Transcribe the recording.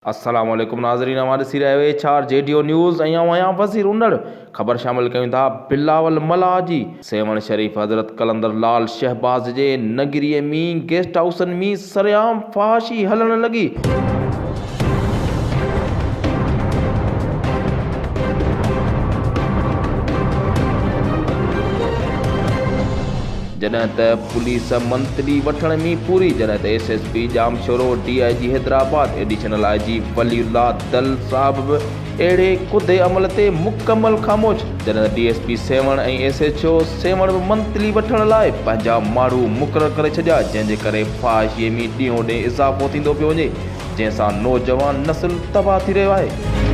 अस्सलाम वालेकुम नाज़रीन, हमारे सिर आए चार जेडीओ न्यूज़ यहाँ वज़ीर उन्नड़ ख़बर शामिल कयूं था। बिलावल मलाह जी सेवण शरीफ हज़रत कलंदर लाल शहबाज जे नगरीअ में गेस्ट हाउसन में सरेआम फहाशी हलण लगी। जॾहिं त पुलिस मंत्री वठण में पूरी, जॾहिं त SSP Jamshoro, DIG Hyderabad, additional IG Waliullah दल साहब बि अहिड़े कुदे अमल ते मुकमल ख़ामोश। जॾहिं त डीएसपी सेवण ऐं एसएचओ सेवण बि मंत्री वठण लाइ पंहिंजा माण्हू मुक़ररु करे छॾिया, जंहिंजे करे फहाशीअ में ॾींहों ॾींहुं इज़ाफ़ो थींदो पियो वञे, जंहिंसां नौजवान नस्ल तबाह थी रहियो आहे।